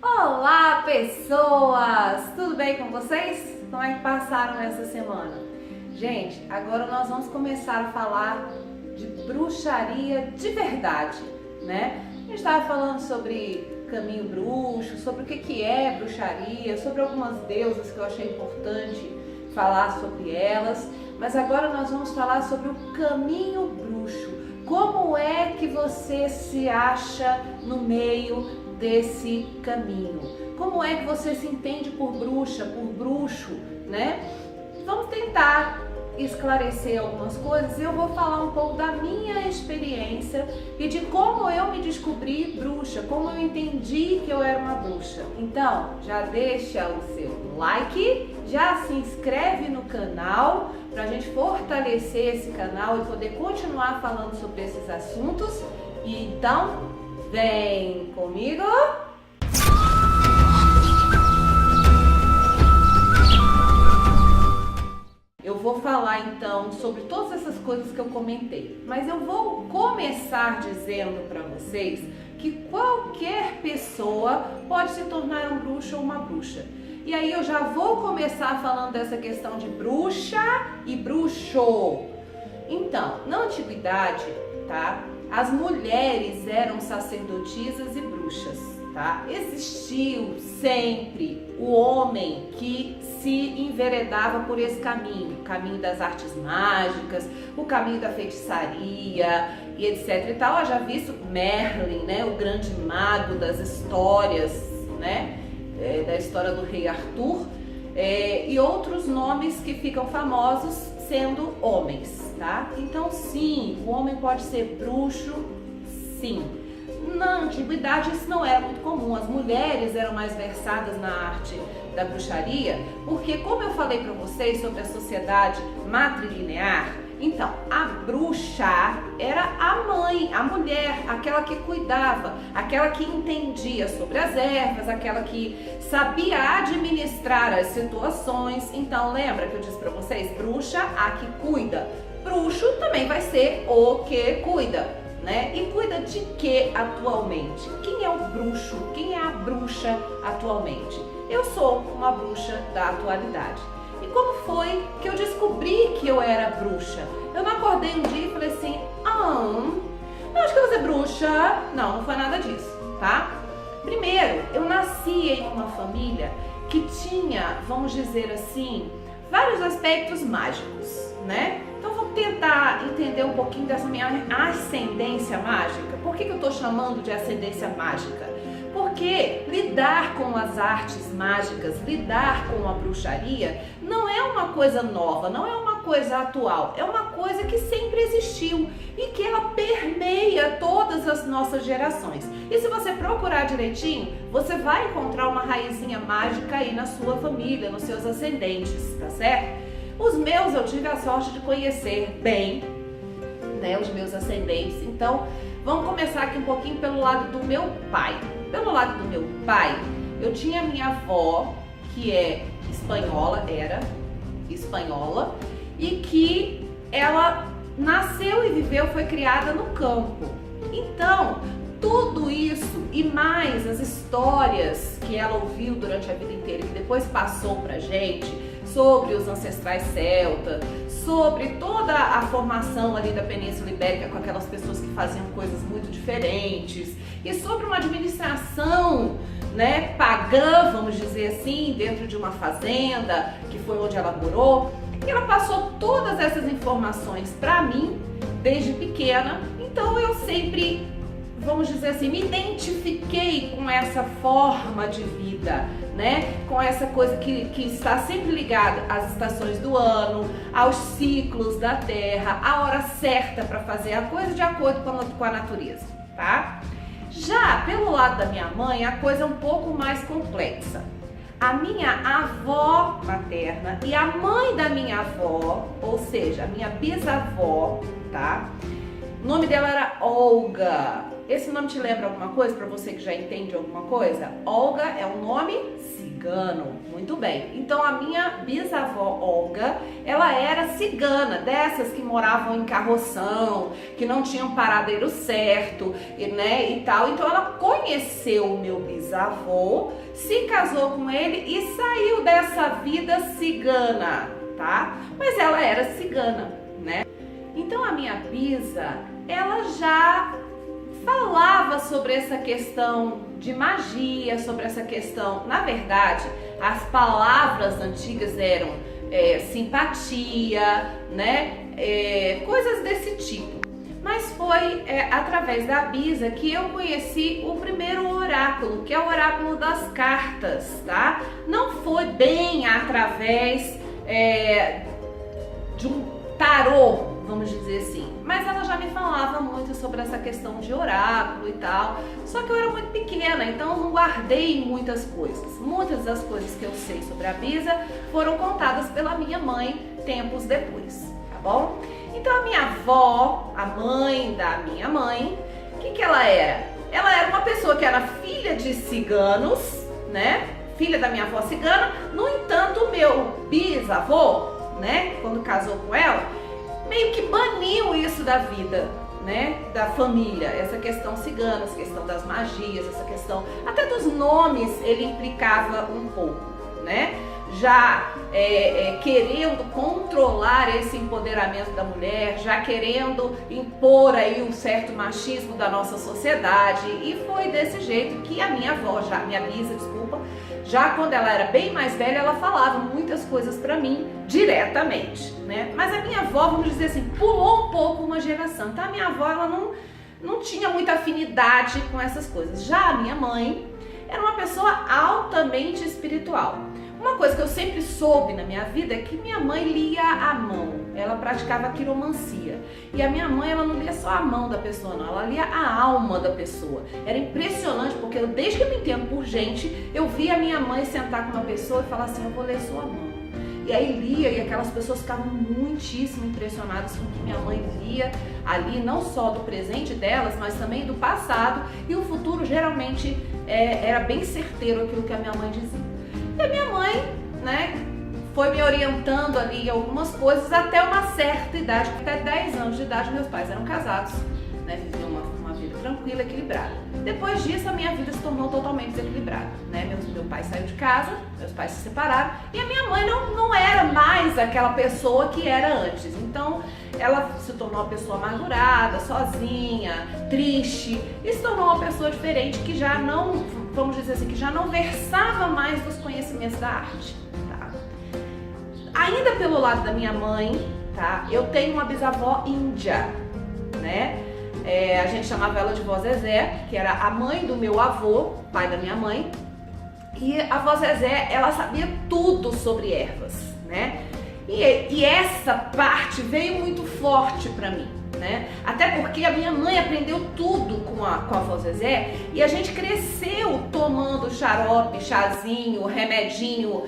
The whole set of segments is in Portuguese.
Olá, pessoas! Tudo bem com vocês? Como é que passaram essa semana? Gente, agora nós vamos começar a falar de bruxaria de verdade, né? A gente estava falando sobre caminho bruxo, sobre o que é bruxaria, sobre algumas deusas que eu achei importante falar sobre elas, mas agora nós vamos falar sobre o caminho bruxo. Como é que você se acha no meio desse caminho? Como é que você se entende por bruxa, por bruxo, né? Vamos tentar esclarecer algumas coisas e eu vou falar um pouco da minha experiência e de como eu me descobri bruxa, como eu entendi que eu era uma bruxa. Então, já deixa o seu like, já se inscreve no canal para a gente fortalecer esse canal e poder continuar falando sobre esses assuntos. E então, vem comigo! Eu vou falar então sobre todas essas coisas que eu comentei, mas eu vou começar dizendo para vocês que qualquer pessoa pode se tornar um bruxo ou uma bruxa. E aí eu já vou começar falando dessa questão de bruxa e bruxo. Então, na antiguidade, tá? As mulheres eram sacerdotisas e bruxas, tá? Existiu sempre o homem que se enveredava por esse caminho, o caminho das artes mágicas, o caminho da feitiçaria e etc e tal. Eu já visto Merlin, né? O grande mago das histórias, né? Da história do rei Arthur, e outros nomes que ficam famosos sendo homens, tá? Então sim, o homem pode ser bruxo, sim. Na antiguidade isso não era muito comum, as mulheres eram mais versadas na arte da bruxaria, porque como eu falei para vocês sobre a sociedade matrilinear, então a bruxa era a mãe, a mulher, aquela que cuidava, aquela que entendia sobre as ervas, aquela que sabia administrar as situações. Então lembra que eu disse para vocês, bruxa a que cuida, bruxo também vai ser o que cuida, né? E cuida de que atualmente? Quem é o bruxo? Quem é a bruxa atualmente? Eu sou uma bruxa da atualidade. E como foi que eu descobri que eu era bruxa? Eu não acordei um dia e falei assim, eu acho que eu vou ser bruxa. Não foi nada disso, tá? Primeiro, eu nasci em uma família que tinha, vamos dizer assim, vários aspectos mágicos, né? Então vamos tentar entender um pouquinho dessa minha ascendência mágica. Por que eu estou chamando de ascendência mágica? Porque lidar com as artes mágicas, lidar com a bruxaria, não é uma coisa nova, não é uma coisa atual, é uma coisa que sempre existiu e que ela permeia todas as nossas gerações. E se você procurar direitinho, você vai encontrar uma raizinha mágica aí na sua família, nos seus ascendentes, tá certo? Os meus eu tive a sorte de conhecer bem, né, os meus ascendentes. Então, vamos começar aqui um pouquinho pelo lado do meu pai. Pelo lado do meu pai, eu tinha minha avó, que é espanhola, era espanhola, e que ela nasceu e viveu, foi criada no campo. Então, tudo isso e mais as histórias que ela ouviu durante a vida inteira, que depois passou pra gente, sobre os ancestrais celtas, sobre toda a formação ali da Península Ibérica com aquelas pessoas que faziam coisas muito diferentes, e sobre uma administração, né, pagã, vamos dizer assim, dentro de uma fazenda, que foi onde ela morou. E ela passou todas essas informações para mim desde pequena. Então eu sempre, vamos dizer assim, me identifiquei com essa forma de vida, né? Com essa coisa que está sempre ligada às estações do ano, aos ciclos da terra, a hora certa para fazer a coisa de acordo com a natureza, tá? Já pelo lado da minha mãe, a coisa é um pouco mais complexa. A minha avó materna e a mãe da minha avó, ou seja, a minha bisavó, tá? O nome dela era Olga. Esse nome te lembra alguma coisa, para você que já entende alguma coisa? Olga é um nome cigano. Muito bem. Então a minha bisavó Olga, ela era cigana, dessas que moravam em carroção, que não tinham paradeiro certo, né, e tal. Então ela conheceu o meu bisavô, se casou com ele e saiu dessa vida cigana, tá? Mas ela era cigana, né? Então a minha bisa, ela já falava sobre essa questão de magia, sobre essa questão, na verdade, as palavras antigas eram simpatia, né, coisas desse tipo. Mas foi através da bisa que eu conheci o primeiro oráculo, que é o oráculo das cartas, tá? Não foi bem através de um tarô, vamos dizer assim, mas ela já me falava muito sobre essa questão de oráculo e tal, só que eu era muito pequena, então eu não guardei muitas coisas. Muitas das coisas que eu sei sobre a bisa foram contadas pela minha mãe tempos depois, tá bom? Então a minha avó, a mãe da minha mãe, o que ela era? Ela era uma pessoa que era filha de ciganos, né? Filha da minha avó cigana. No entanto, o meu bisavô, né, quando casou com ela, meio que baniu isso da vida, né, da família, essa questão cigana, essa questão das magias, essa questão até dos nomes, ele implicava um pouco, né, já querendo controlar esse empoderamento da mulher, já querendo impor aí um certo machismo da nossa sociedade, e foi desse jeito que a minha avó, minha bisa, desculpa, já quando ela era bem mais velha, ela falava muitas coisas para mim diretamente, né? Mas a minha avó, vamos dizer assim, pulou um pouco uma geração. Então a minha avó, ela não tinha muita afinidade com essas coisas. Já a minha mãe era uma pessoa altamente espiritual. Uma coisa que eu sempre soube na minha vida é que minha mãe lia a mão, ela praticava quiromancia. E a minha mãe, ela não lia só a mão da pessoa, não, ela lia a alma da pessoa. Era impressionante, porque desde que eu me entendo por gente, eu via a minha mãe sentar com uma pessoa e falar assim, eu vou ler sua mão. E aí lia, e aquelas pessoas ficavam muitíssimo impressionadas com o que minha mãe via ali, não só do presente delas, mas também do passado. E o futuro geralmente era bem certeiro aquilo que a minha mãe dizia. E a minha mãe, né, foi me orientando ali em algumas coisas até uma certa idade, até 10 anos de idade meus pais eram casados, né, viviam uma vida tranquila, equilibrada. Depois disso a minha vida se tornou totalmente desequilibrada, né, meu pai saiu de casa, meus pais se separaram e a minha mãe não era mais aquela pessoa que era antes. Então ela se tornou uma pessoa amargurada, sozinha, triste, e se tornou uma pessoa diferente que já não, vamos dizer assim, que já não versava mais dos conhecimentos da arte, tá? Ainda pelo lado da minha mãe, tá? Eu tenho uma bisavó índia, né? A gente chamava ela de vó Zezé, que era a mãe do meu avô, pai da minha mãe. E a vó Zezé, ela sabia tudo sobre ervas, né? E essa parte veio muito forte pra mim, né? Até porque a minha mãe aprendeu tudo com a vó Zezé e a gente cresceu tomando xarope, chazinho, remedinho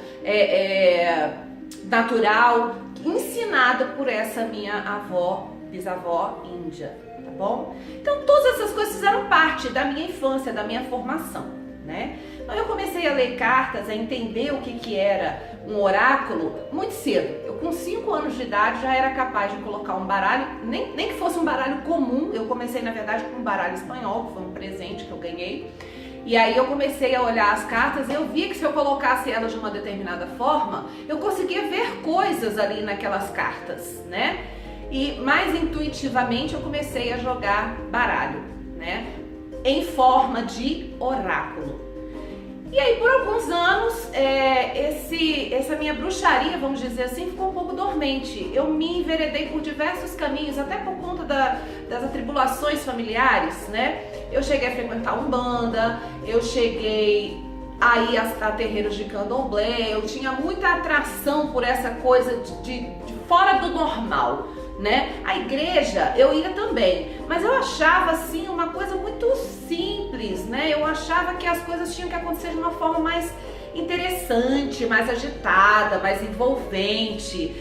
natural, ensinado por essa minha avó, bisavó índia, tá bom? Então todas essas coisas fizeram parte da minha infância, da minha formação, né? Então eu comecei a ler cartas, a entender o que era um oráculo muito cedo. Eu com 5 anos de idade já era capaz de colocar um baralho, nem que fosse um baralho comum. Eu comecei na verdade com um baralho espanhol, que foi um presente que eu ganhei. E aí eu comecei a olhar as cartas e eu vi que se eu colocasse elas de uma determinada forma, eu conseguia ver coisas ali naquelas cartas, né? E mais intuitivamente eu comecei a jogar baralho, né? Em forma de oráculo. E aí por alguns anos essa minha bruxaria, vamos dizer assim, ficou um pouco dormente. Eu me enveredei por diversos caminhos, até por conta das atribulações familiares, né? Eu cheguei a frequentar Umbanda, eu cheguei a ir a terreiros de candomblé, eu tinha muita atração por essa coisa de fora do normal, né? A igreja eu ia também, mas eu achava assim uma coisa muito simples, né? Eu achava que as coisas tinham que acontecer de uma forma mais interessante, mais agitada, mais envolvente.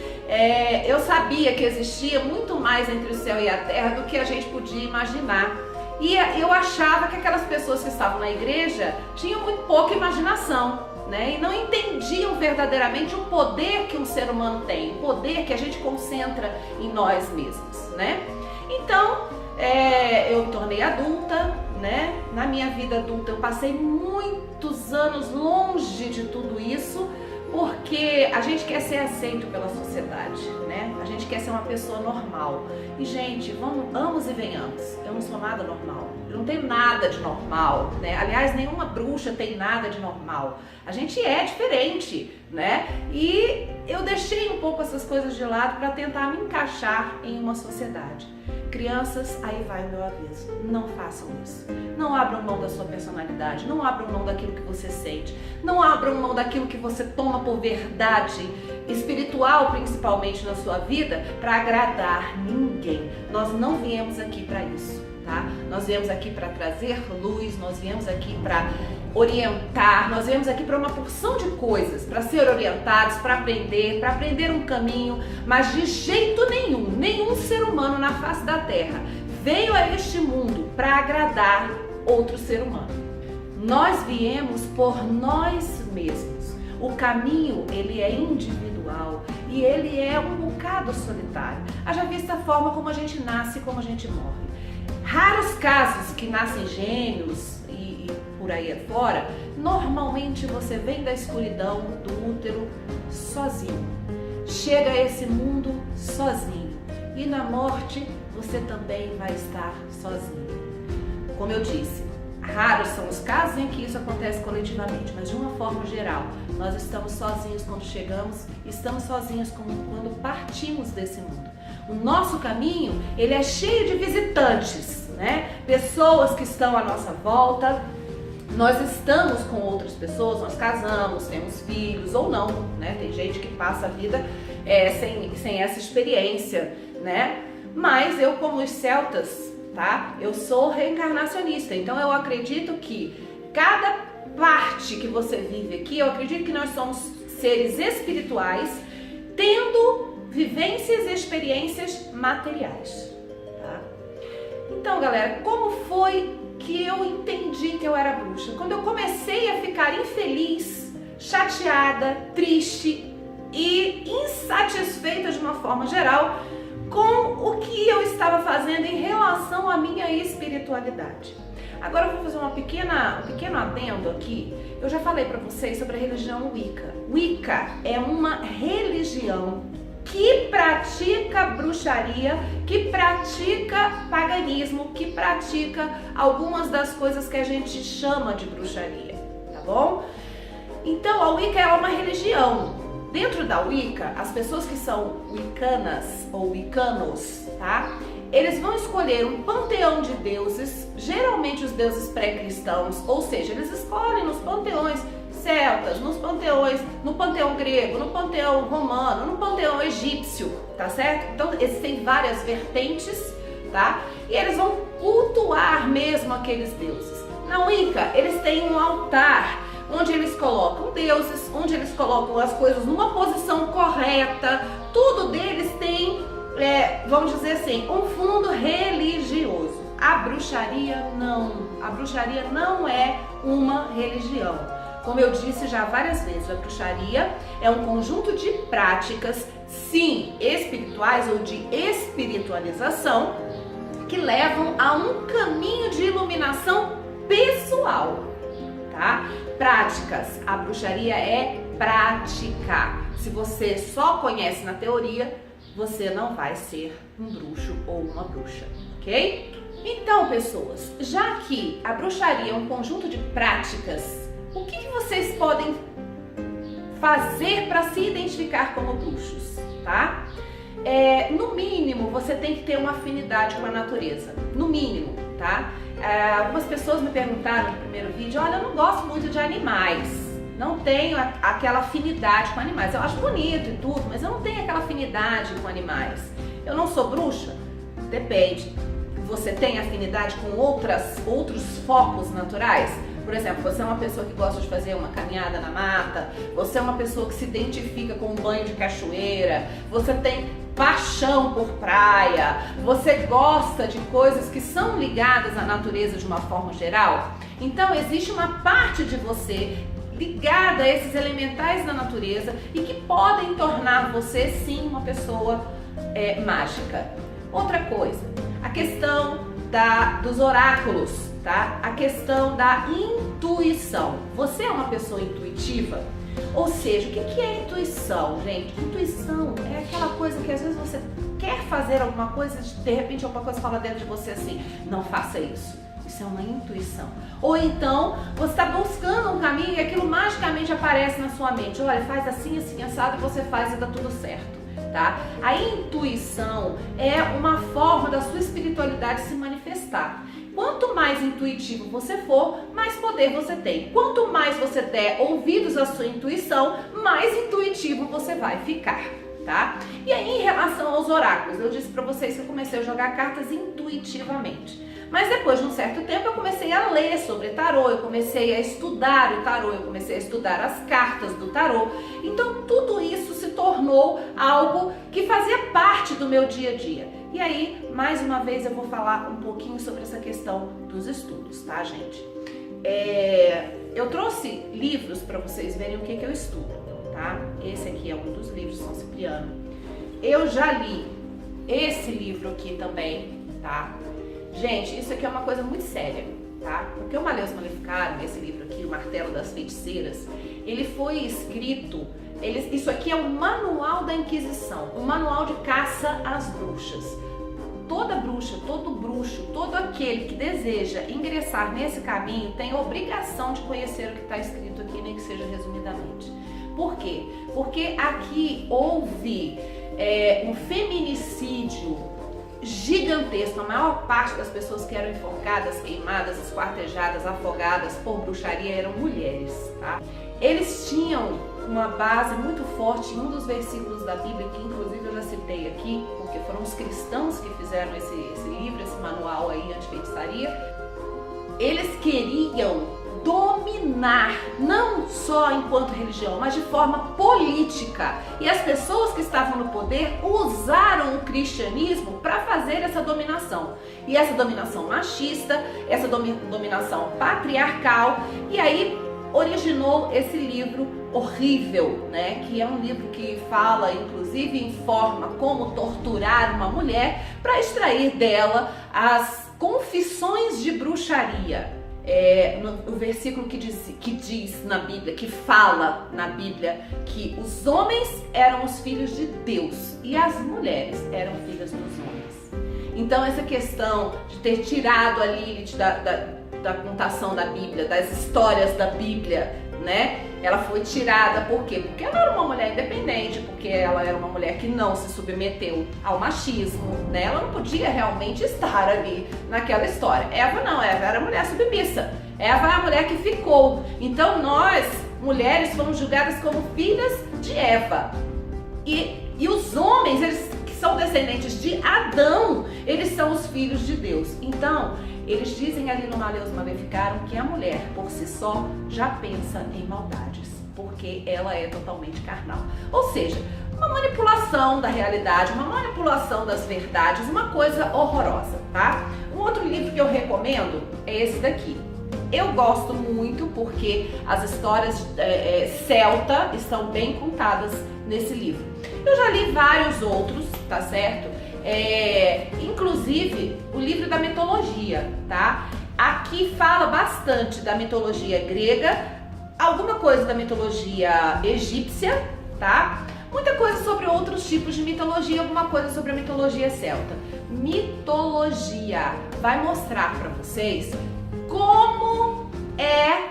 Eu sabia que existia muito mais entre o céu e a terra do que a gente podia imaginar. E eu achava que aquelas pessoas que estavam na igreja tinham muito pouca imaginação, né? E não entendiam verdadeiramente o poder que um ser humano tem, o poder que a gente concentra em nós mesmos, né? Então, eu me tornei adulta, né? Na minha vida adulta eu passei muitos anos longe de tudo isso, porque a gente quer ser aceito pela sociedade, né? A gente quer ser uma pessoa normal. E, gente, vamos e venhamos. Eu não sou nada normal. Eu não tenho nada de normal, né? Aliás, nenhuma bruxa tem nada de normal. A gente é diferente, né? E eu deixei um pouco essas coisas de lado para tentar me encaixar em uma sociedade. Crianças, aí vai o meu aviso, não façam isso. Não abram mão da sua personalidade, não abram mão daquilo que você sente, não abram mão daquilo que você toma por verdade espiritual, principalmente na sua vida, para agradar ninguém. Nós não viemos aqui para isso, tá? Nós viemos aqui para trazer luz, nós viemos aqui para orientar, nós viemos aqui para uma porção de coisas, para ser orientados, para aprender um caminho, mas de jeito nenhum ser humano na face da terra veio a este mundo para agradar outro ser humano. Nós viemos por nós mesmos. O caminho, ele é individual e ele é um bocado solitário. Haja vista a forma como a gente nasce e como a gente morre. Raros casos que nascem gêmeos e por aí afora, normalmente você vem da escuridão do útero sozinho. Chega a esse mundo sozinho. E na morte você também vai estar sozinho. Como eu disse, raros são os casos em que isso acontece coletivamente, mas de uma forma geral, nós estamos sozinhos quando chegamos, estamos sozinhos quando partimos desse mundo. O nosso caminho, ele é cheio de visitantes, né? Pessoas que estão à nossa volta. Nós estamos com outras pessoas, nós casamos, temos filhos ou não, né? Tem gente que passa a vida sem essa experiência, né? Mas eu, como os celtas, tá? Eu sou reencarnacionista, então eu acredito que cada parte que você vive aqui, eu acredito que nós somos seres espirituais tendo vivências e experiências materiais, tá? Então, galera, como foi que eu entendi que eu era bruxa? Quando eu comecei a ficar infeliz, chateada, triste e insatisfeita de uma forma geral com o que eu estava fazendo em relação à minha espiritualidade. Agora eu vou fazer um pequeno adendo aqui. Eu já falei para vocês sobre a religião Wicca. Wicca é uma religião que pratica bruxaria, que pratica paganismo, que pratica algumas das coisas que a gente chama de bruxaria, tá bom? Então a Wicca é uma religião. Dentro da Wicca, as pessoas que são wiccanas ou wiccanos, tá? Eles vão escolher um panteão de deuses, geralmente os deuses pré-cristãos, ou seja, eles escolhem nos panteões celtas, no panteão grego, no panteão romano, no panteão egípcio, tá certo? Então existem várias vertentes, tá? E eles vão cultuar mesmo aqueles deuses. Na Wicca, eles têm um altar onde eles colocam deuses, onde eles colocam as coisas numa posição correta. Tudo deles tem, vamos dizer assim, um fundo religioso. A bruxaria não. A bruxaria não é uma religião. Como eu disse já várias vezes, a bruxaria é um conjunto de práticas, sim, espirituais ou de espiritualização, que levam a um caminho de iluminação pessoal, tá? Práticas. A bruxaria é prática. Se você só conhece na teoria, você não vai ser um bruxo ou uma bruxa, ok? Então, pessoas, já que a bruxaria é um conjunto de práticas, o que vocês podem fazer para se identificar como bruxos, tá? No mínimo, você tem que ter uma afinidade com a natureza. No mínimo, tá? Algumas pessoas me perguntaram no primeiro vídeo, olha, eu não gosto muito de animais, não tenho aquela afinidade com animais. Eu acho bonito e tudo, mas eu não tenho aquela afinidade com animais. Eu não sou bruxa? Depende. Você tem afinidade com outros focos naturais? Por exemplo, você é uma pessoa que gosta de fazer uma caminhada na mata, você é uma pessoa que se identifica com um banho de cachoeira, você tem paixão por praia, você gosta de coisas que são ligadas à natureza de uma forma geral, então existe uma parte de você ligada a esses elementais da natureza e que podem tornar você sim uma pessoa mágica. Outra coisa, a questão dos oráculos, tá? A questão da intuição. Você é uma pessoa intuitiva? Ou seja, o que é intuição, gente? Intuição é aquela coisa que às vezes você quer fazer alguma coisa, de repente alguma coisa fala dentro de você assim, não faça isso. Isso é uma intuição. Ou então, você está buscando um caminho e aquilo magicamente aparece na sua mente. Olha, faz assim, assim, assado, e você faz e dá tudo certo, tá? A intuição é uma forma da sua espiritualidade se manifestar. Quanto mais intuitivo você for, mais poder você tem. Quanto mais você der ouvidos à sua intuição, mais intuitivo você vai ficar, tá? E aí, em relação aos oráculos, eu disse para vocês que eu comecei a jogar cartas intuitivamente. Mas depois de um certo tempo eu comecei a ler sobre tarô, eu comecei a estudar o tarô, eu comecei a estudar as cartas do tarô. Então tudo isso se tornou algo que fazia parte do meu dia a dia. E aí, mais uma vez, eu vou falar um pouquinho sobre essa questão dos estudos, tá, gente? Eu trouxe livros para vocês verem o que eu estudo, tá? Esse aqui é um dos livros de São Cipriano. Eu já li esse livro aqui também, tá? Gente, isso aqui é uma coisa muito séria, tá? Porque o Malleus Maleficarum, esse livro aqui, O Martelo das Feiticeiras, ele foi escrito, isso aqui é o manual da Inquisição, o manual de caça às bruxas. Toda bruxa, todo bruxo, todo aquele que deseja ingressar nesse caminho tem a obrigação de conhecer o que está escrito aqui, nem que seja resumidamente. Por quê? Porque aqui houve um feminicídio gigantesco. A maior parte das pessoas que eram enforcadas, queimadas, esquartejadas, afogadas por bruxaria eram mulheres, tá? Eles tinham uma base muito forte em um dos versículos da Bíblia, que inclusive eu já citei aqui, porque foram os cristãos que fizeram esse livro, esse manual aí anti-feitiçaria. Eles queriam dominar, não só enquanto religião, mas de forma política. E as pessoas que estavam no poder usaram o cristianismo para fazer essa dominação. E essa dominação machista, essa dominação patriarcal, e aí originou esse livro horrível, né? Que é um livro que fala, inclusive, informa como torturar uma mulher para extrair dela as confissões de bruxaria. O versículo que diz na Bíblia, que fala na Bíblia que os homens eram os filhos de Deus e as mulheres eram filhas dos homens. Então essa questão de ter tirado a Lilith da contação da Bíblia, das histórias da Bíblia, né? Ela foi tirada, por quê? Porque ela era uma mulher independente, porque ela era uma mulher que não se submeteu ao machismo, né? Ela não podia realmente estar ali naquela história. Eva não, Eva era a mulher submissa. Eva é a mulher que ficou. Então nós, mulheres, fomos julgadas como filhas de Eva. E os homens, eles que são descendentes de Adão, eles são os filhos de Deus. Então, eles dizem ali no Malleus Maleficarum que a mulher, por si só, já pensa em maldades, porque ela é totalmente carnal. Ou seja, uma manipulação da realidade, uma manipulação das verdades, uma coisa horrorosa, tá? Um outro livro que eu recomendo é esse daqui. Eu gosto muito porque as histórias celta estão bem contadas nesse livro. Eu já li vários outros, tá certo? Inclusive o livro da mitologia, tá? Aqui fala bastante da mitologia grega, alguma coisa da mitologia egípcia, tá? Muita coisa sobre outros tipos de mitologia, alguma coisa sobre a mitologia celta. Mitologia vai mostrar para vocês como é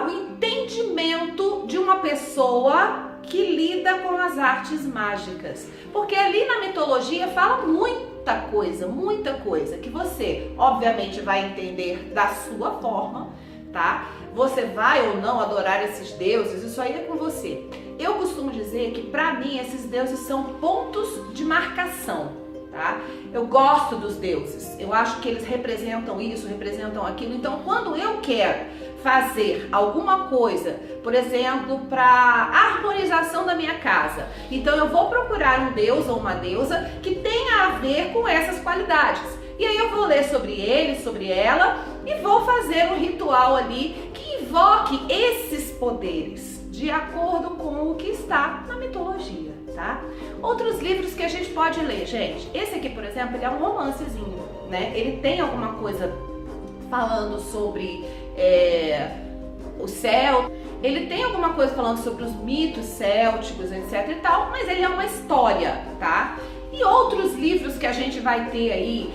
o entendimento de uma pessoa que lida com as artes mágicas. Porque ali na mitologia fala muita coisa que você, obviamente, vai entender da sua forma, tá? Você vai ou não adorar esses deuses, isso aí é com você. Eu costumo dizer que, para mim, esses deuses são pontos de marcação, tá? Eu gosto dos deuses, eu acho que eles representam isso, representam aquilo. Então, quando eu quero fazer alguma coisa, por exemplo, para harmonização da minha casa, então eu vou procurar um deus ou uma deusa que tenha a ver com essas qualidades. E aí eu vou ler sobre ele, sobre ela e vou fazer um ritual ali que invoque esses poderes de acordo com o que está na mitologia, tá? Outros livros que a gente pode ler, gente. Esse aqui, por exemplo, ele é um romancezinho, né? Ele tem alguma coisa falando sobre o céu. Ele tem alguma coisa falando sobre os mitos célticos, etc e tal, mas ele é uma história, tá? E outros livros que a gente vai ter aí,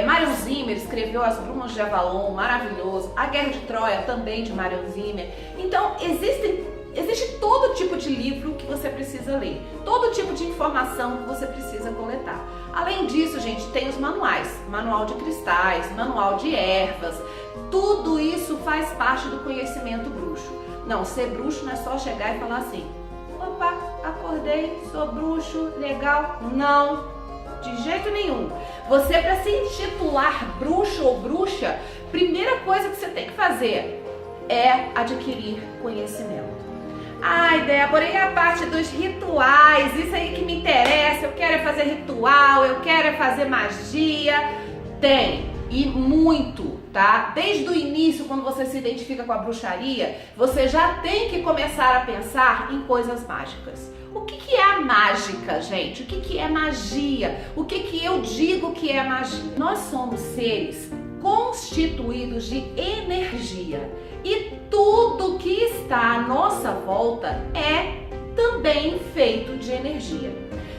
Marion Zimmer escreveu As Brumas de Avalon, maravilhoso. A Guerra de Troia, também de Marion Zimmer. Então, existe todo tipo de livro que você precisa ler, todo tipo de informação que você precisa coletar. Além disso, gente, tem os manuais, manual de cristais, manual de ervas, tudo isso faz parte do conhecimento bruxo. Não, ser bruxo não é só chegar e falar assim, opa, acordei, sou bruxo, legal. Não, de jeito nenhum. Você, para se intitular bruxo ou bruxa, primeira coisa que você tem que fazer é adquirir conhecimento. Ai, Débora, e a parte dos rituais? Isso aí que me interessa, eu quero fazer ritual, eu quero fazer magia. Tem, e muito, tá? Desde o início, quando você se identifica com a bruxaria, você já tem que começar a pensar em coisas mágicas. O que é a mágica, gente? O que é magia? O que eu digo que é magia? Nós somos seres constituídos de energia e tudo que está à nossa volta é também feito de energia.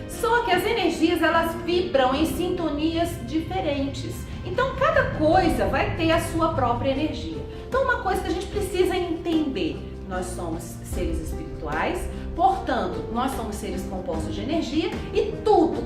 Só que as energias, elas vibram em sintonias diferentes. Então cada coisa vai ter a sua própria energia. Então uma coisa que a gente precisa entender, nós somos seres espirituais, portanto, nós somos seres compostos de energia e tudo,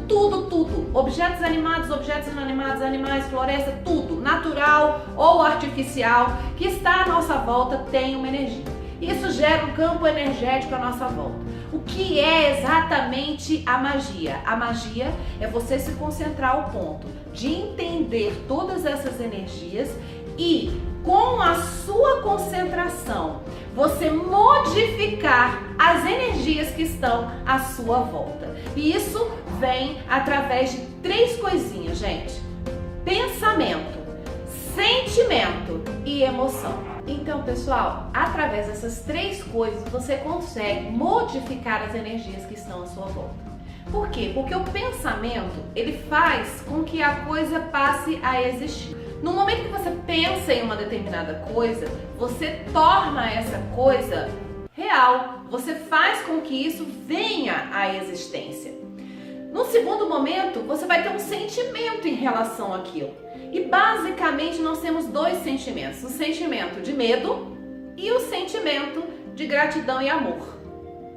objetos animados, objetos inanimados, animais, floresta, tudo, natural ou artificial, que está à nossa volta tem uma energia. Isso gera um campo energético à nossa volta. O que é exatamente a magia? A magia é você se concentrar ao ponto de entender todas essas energias e, com a sua concentração, você modificar as energias que estão à sua volta. E isso vem através de 3 coisinhas, gente: pensamento, sentimento e emoção. Então, pessoal, através dessas 3 coisas, você consegue modificar as energias que estão à sua volta. Por quê? Porque o pensamento, ele faz com que a coisa passe a existir. No momento que você pensa em uma determinada coisa, você torna essa coisa real. Você faz com que isso venha à existência. No segundo momento, você vai ter um sentimento em relação àquilo. E basicamente nós temos 2 sentimentos, o sentimento de medo e o sentimento de gratidão e amor,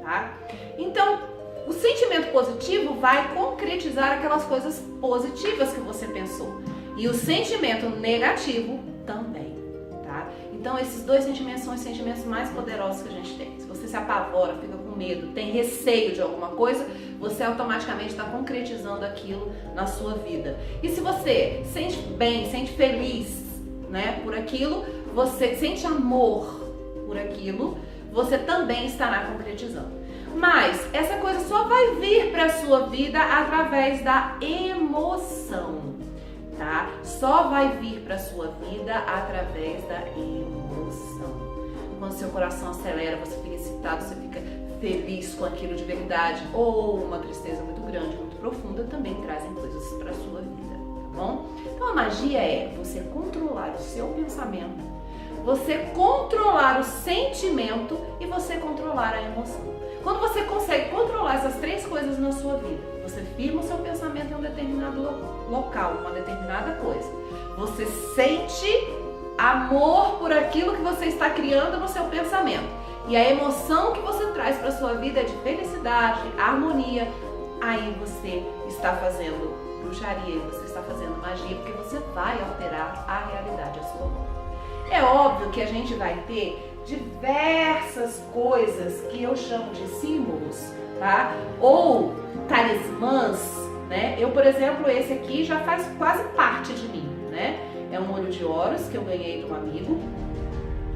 tá? Então, o sentimento positivo vai concretizar aquelas coisas positivas que você pensou. E o sentimento negativo também, tá? Então esses 2 sentimentos são os sentimentos mais poderosos que a gente tem. Se você se apavora, fica com medo, tem receio de alguma coisa, você automaticamente está concretizando aquilo na sua vida. E se você sente bem, sente feliz, né, por aquilo, você sente amor por aquilo, você também estará concretizando. Mas essa coisa só vai vir para a sua vida através da emoção. Tá? Só vai vir para sua vida através da emoção. Quando seu coração acelera, você fica excitado, você fica feliz com aquilo de verdade, ou uma tristeza muito grande, muito profunda, também trazem coisas para sua vida, tá bom? Então a magia é você controlar o seu pensamento, você controlar o sentimento e você controlar a emoção. Quando você consegue controlar essas 3 coisas na sua vida, você firma o seu pensamento em um determinado local, uma determinada coisa. Você sente amor por aquilo que você está criando no seu pensamento. E a emoção que você traz para a sua vida é de felicidade, harmonia. Aí você está fazendo bruxaria, você está fazendo magia, porque você vai alterar a realidade à sua volta. É óbvio que a gente vai ter diversas coisas que eu chamo de símbolos, tá? Ou talismãs, né? Eu, por exemplo, esse aqui já faz quase parte de mim, né? É um olho de Horus que eu ganhei de um amigo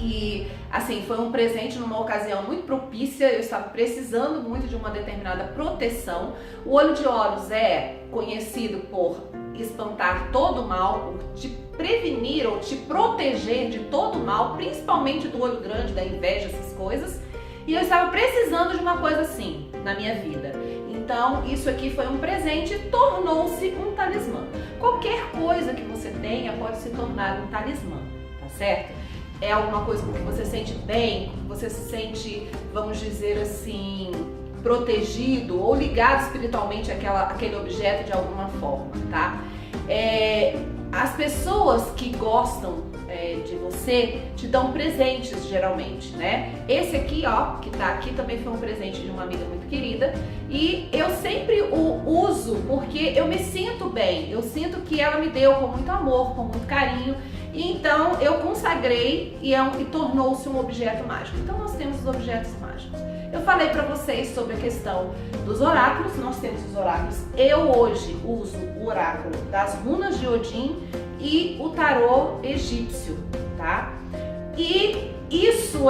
E assim, foi um presente numa ocasião muito propícia, eu estava precisando muito de uma determinada proteção. O olho de Horus é conhecido por espantar todo o mal, por te prevenir ou te proteger de todo o mal, principalmente do olho grande, da inveja, essas coisas. E eu estava precisando de uma coisa assim na minha vida. Então, isso aqui foi um presente e tornou-se um talismã. Qualquer coisa que você tenha pode se tornar um talismã, tá certo? É alguma coisa com que você sente bem, com que você se sente, vamos dizer assim, protegido ou ligado espiritualmente àquele objeto de alguma forma, tá? As pessoas que gostam de você te dão presentes geralmente, né? Esse aqui, ó, que tá aqui também foi um presente de uma amiga muito querida e eu sempre o uso porque eu me sinto bem, eu sinto que ela me deu com muito amor, com muito carinho. E então eu consagrei e tornou-se um objeto mágico. Então nós temos os objetos mágicos. Eu falei para vocês sobre a questão dos oráculos, nós temos os oráculos. Eu hoje uso o oráculo das runas de Odin e o tarô egípcio, tá? E isso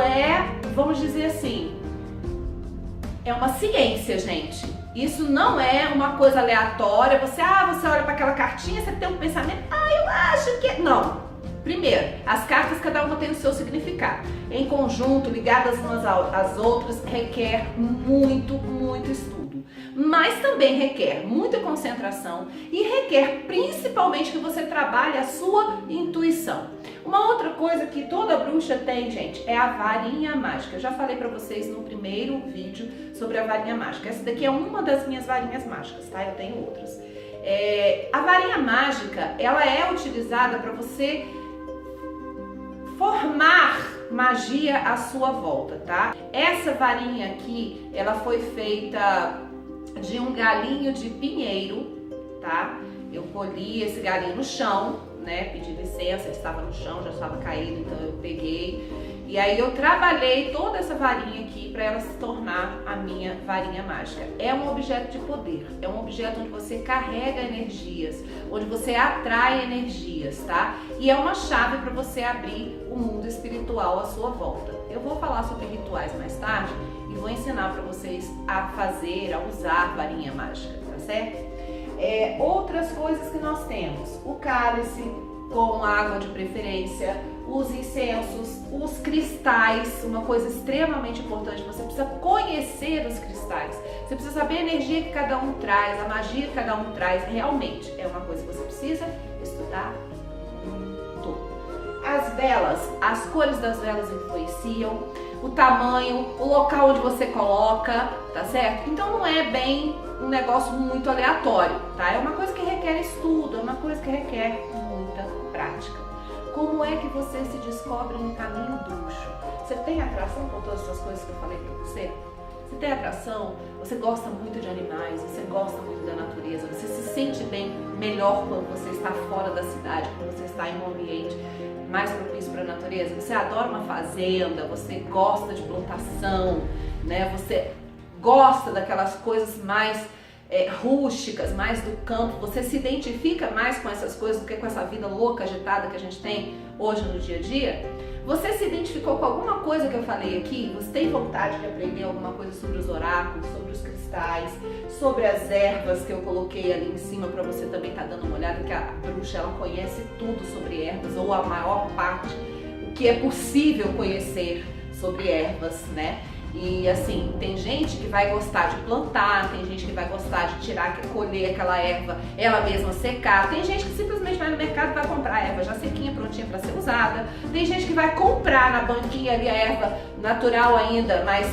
vamos dizer assim, é uma ciência, gente. Isso não é uma coisa aleatória. Você olha para aquela cartinha, você tem um pensamento, eu acho que... Não. Primeiro, as cartas cada uma tem o seu significado. Em conjunto, ligadas umas às outras, requer muito estudo. Mas também requer muita concentração e requer principalmente que você trabalhe a sua intuição. Uma outra coisa que toda bruxa tem, gente, é a varinha mágica. Eu já falei pra vocês no primeiro vídeo sobre a varinha mágica. Essa daqui é uma das minhas varinhas mágicas, tá? Eu tenho outras. A varinha mágica, ela é utilizada para você formar magia à sua volta, tá? Essa varinha aqui, ela foi feita de um galinho de pinheiro, tá? Eu colhi esse galinho no chão, né? Pedi licença, ele estava no chão, já estava caído, então eu peguei. E aí eu trabalhei toda essa varinha aqui para ela se tornar a minha varinha mágica. É um objeto de poder, é um objeto onde você carrega energias, onde você atrai energias, tá? E é uma chave para você abrir o mundo espiritual à sua volta. Eu vou falar sobre rituais mais tarde e vou ensinar para vocês a fazer, a usar varinha mágica, tá certo? Outras coisas que nós temos, o cálice com água de preferência, os incensos, os cristais, uma coisa extremamente importante, você precisa conhecer os cristais, você precisa saber a energia que cada um traz, a magia que cada um traz, realmente é uma coisa que você precisa estudar muito. As velas, as cores das velas influenciam, o tamanho, o local onde você coloca, tá certo? Então não é bem um negócio muito aleatório, tá? É uma coisa que requer estudo, é uma coisa que requer muita prática. Como é que você se descobre no caminho bruxo? Você tem atração por todas essas coisas que eu falei pra você? Você tem atração? Você gosta muito de animais, você gosta muito da natureza, você se sente bem, melhor quando você está fora da cidade, quando você está em um ambiente mais propício para a natureza? Você adora uma fazenda, você gosta de plantação, né? Você gosta daquelas coisas mais rústicas, mais do campo, você se identifica mais com essas coisas do que com essa vida louca, agitada que a gente tem hoje no dia a dia? Você se identificou com alguma coisa que eu falei aqui? Você tem vontade de aprender alguma coisa sobre os oráculos, sobre os cristais, sobre as ervas que eu coloquei ali em cima para você também estar dando uma olhada, que a bruxa ela conhece tudo sobre ervas, ou a maior parte, o que é possível conhecer sobre ervas, né? E assim, tem gente que vai gostar de plantar, tem gente que vai gostar de tirar, colher aquela erva, ela mesma secar. Tem gente que simplesmente vai no mercado e vai comprar a erva já sequinha, prontinha para ser usada. Tem gente que vai comprar na banquinha ali a erva natural ainda, mas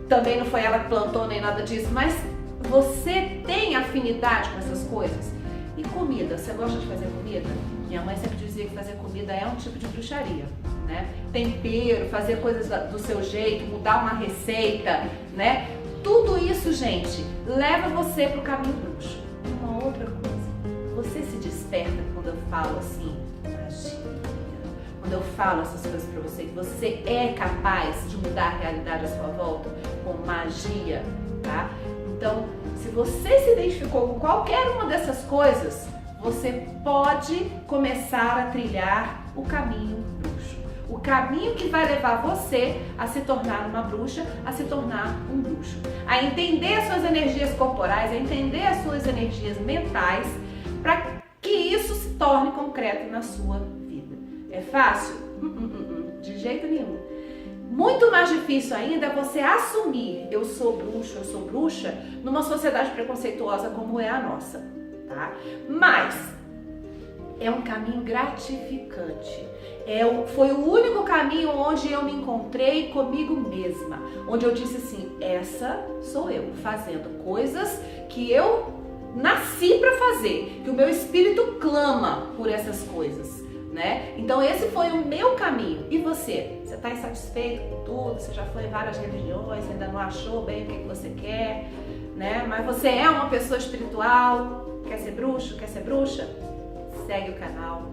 também não foi ela que plantou nem nada disso. Mas você tem afinidade com essas coisas? E comida, você gosta de fazer comida? Minha mãe sempre dizia que fazer comida é um tipo de bruxaria, né? Tempero, fazer coisas do seu jeito, mudar uma receita, né? Tudo isso, gente, leva você pro caminho bruxo. Uma outra coisa, você se desperta quando eu falo assim, magia. Quando eu falo essas coisas pra você, que você é capaz de mudar a realidade à sua volta com magia, tá? Então, se você se identificou com qualquer uma dessas coisas, você pode começar a trilhar o caminho bruxo. O caminho que vai levar você a se tornar uma bruxa, a se tornar um bruxo. A entender as suas energias corporais, a entender as suas energias mentais, para que isso se torne concreto na sua vida. É fácil? De jeito nenhum. Muito mais difícil ainda é você assumir eu sou bruxo, eu sou bruxa, numa sociedade preconceituosa como é a nossa, tá? Mas é um caminho gratificante. Foi o único caminho onde eu me encontrei comigo mesma, onde eu disse assim, essa sou eu, fazendo coisas que eu nasci para fazer, que o meu espírito clama por essas coisas, né? Então esse foi o meu caminho. E você? Você está insatisfeito com tudo? Você já foi em várias religiões, ainda não achou bem o que você quer, né? Mas você é uma pessoa espiritual, quer ser bruxo, quer ser bruxa? Segue o canal,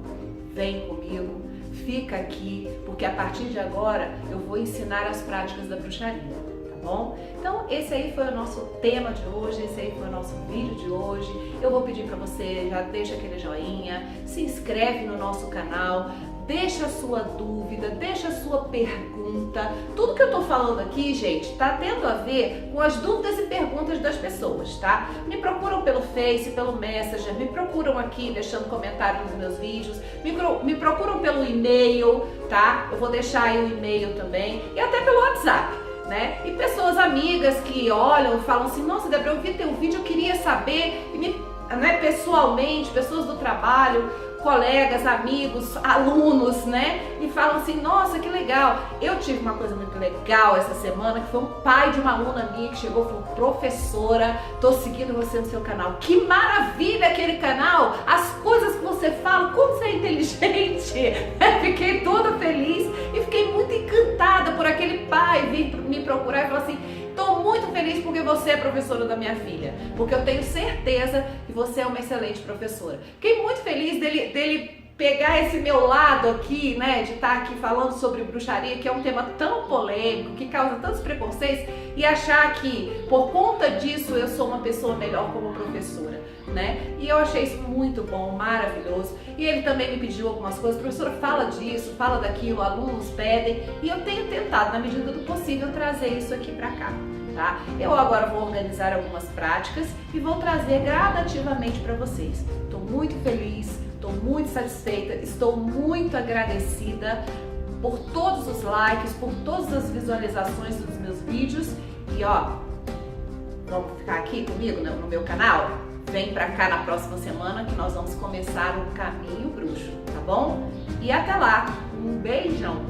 vem comigo, fica aqui, porque a partir de agora eu vou ensinar as práticas da bruxaria, tá bom? Então esse aí foi o nosso tema de hoje, esse aí foi o nosso vídeo de hoje. Eu vou pedir para você, já deixa aquele joinha, se inscreve no nosso canal, deixa a sua dúvida, deixa a sua pergunta. Tudo que eu tô falando aqui, gente, tá tendo a ver com as dúvidas e perguntas das pessoas, tá? Me procuram pelo Face, pelo Messenger, me procuram aqui deixando comentário nos meus vídeos, me procuram pelo e-mail, tá? Eu vou deixar aí o e-mail também e até pelo WhatsApp, né? E pessoas amigas que olham e falam assim, nossa, Débora, eu vi teu vídeo, eu queria saber, né, pessoalmente, pessoas do trabalho, colegas, amigos, alunos, né? E falam assim, nossa, que legal. Eu tive uma coisa muito legal essa semana, que foi um pai de uma aluna minha que chegou e falou, professora, tô seguindo você no seu canal. Que maravilha aquele canal! As coisas que você fala, como você é inteligente! Fiquei toda feliz e fiquei muito encantada por aquele pai vir me procurar e falar assim, tô muito feliz porque você é professora da minha filha, porque eu tenho certeza que você é uma excelente professora. Fiquei muito feliz dele pegar esse meu lado aqui, né, de estar aqui falando sobre bruxaria, que é um tema tão polêmico, que causa tantos preconceitos, e achar que por conta disso eu sou uma pessoa melhor como professora, né? E eu achei isso muito bom, maravilhoso. E ele também me pediu algumas coisas, professora, fala disso, fala daquilo, alunos pedem, e eu tenho tentado, na medida do possível, trazer isso aqui pra cá, tá? Eu agora vou organizar algumas práticas e vou trazer gradativamente para vocês. Estou muito feliz, estou muito satisfeita, estou muito agradecida por todos os likes, por todas as visualizações dos meus vídeos. E ó, vamos ficar aqui comigo no meu canal? Vem pra cá na próxima semana que nós vamos começar o Caminho Bruxo, tá bom? E até lá, um beijão!